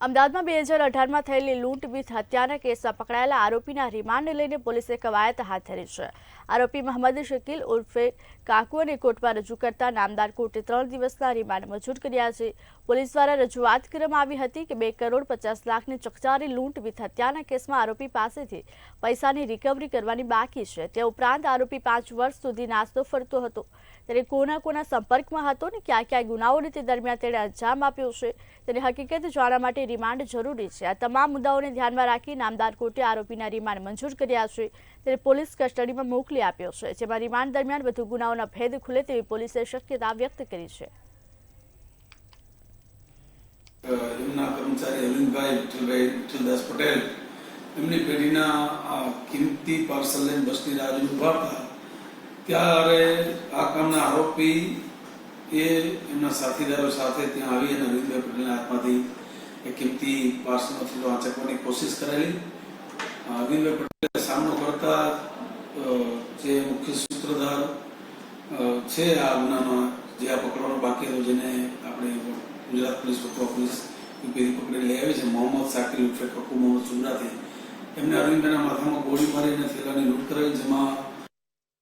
અમદાવાદમાં 2018માં થયેલી લૂંટ વિથ હત્યાના કેસમાં પકડાયેલા આરોપીના રિમાન્ડ લઈને પોલીસે કવાયત હાથ ધરી છે। આરોપી મોહમ્મદ શકીલ ઉર્ફે કાકુ અને કોર્ટમાં રજૂ કરતા નામદાર કોર્ટે 3 દિવસના રિમાન્ડ મંજૂર કર્યા છે। પોલીસ દ્વારા રજૂઆત કરવામાં આવી હતી કે 2 કરોડ 50 લાખની ચકચારી લૂંટ વિથ હત્યાના કેસમાં આરોપી પાસેથી પૈસાની રિકવરી કરવાની બાકી છે। તે ઉપરાંત આરોપી 5 વર્ષ સુધી નાસ્તો ફરતો હતો, ત્યારે કોના સંપર્કમાં હતો ને કયા ગુનાઓને તે દરમિયાન તેણે અંજામ આપ્યો છે તેની હકીકત જાણવા માટે રિમાન્ડ જરૂરી છે। આ તમામ મુદ્દાઓને ધ્યાનમાં રાખી નામદાર કોર્ટે આરોપીના રિમાન્ડ મંજૂર કર્યા છે, તેને પોલીસ કસ્ટડીમાં મોકલી આપ્યો છે, જેમાં રિમાન્ડ દરમિયાન વધુ ગુનાઓના ભેદ ખુલે તેવી પોલીસે શક્યતા વ્યક્ત કરી છે। એમના કર્મચારી અરવિંદભાઈ વિઠ્ઠલદાસ પટેલ એમની પેઢીના કિંમતી પાર્સલ લઈને બસની રાહ ઉભા હતા, ત્યારે આ કામના આરોપી એ એમના સાથીદારો સાથે ત્યાં આવી અને અરવિંદભાઈ પટેલના હાથમાંથી એ કિંમતી પાર્સલનો થેલો આંચકવાની કોશિશ કરેલી। અરવિંદભાઈ પટેલે સામનો કરતા જે મુખ્ય સૂત્રધાર છે આ ગુનામાં, જે આ પકડવાનો બાકી હતો, જેને આપણે ગુજરાત પોલીસ વટવા પોલીસ પકડી લઈ આવી છે, મોહમ્મદ શાકિલ ઉર્ફે કક્કુ મોહમ્મદ સુમરાથી, એમને અરવિંદભાઈના માથામાં ગોળી મારીને થેલાની લૂંટ કરેલી, જેમાં